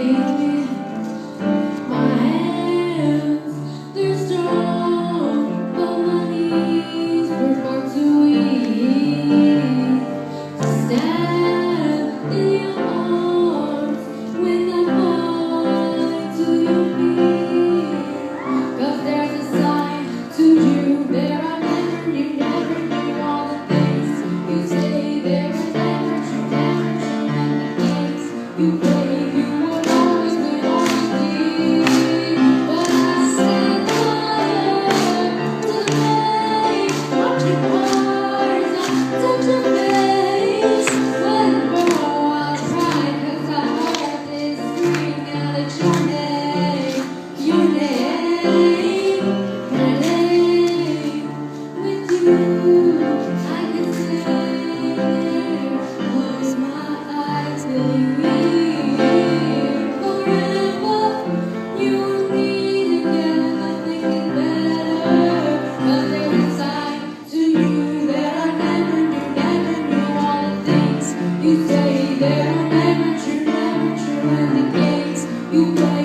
baby. My hands, they're strong, but my knees were far too weak to stand in your arms when I fall into your feet. 'Cause there's a side to you that I never knew all the things you say. There was never true, and the games you play. You would always be but I stand alive today. Watching cars, I touch your face. When I cry 'cause I heard this scream out at your name, your name, my name. With you, I can say close my eyes, believe forever. You and me together, nothing is better. 'Cause there's a side to you that I never knew all the things you say that are never true, and the games you play.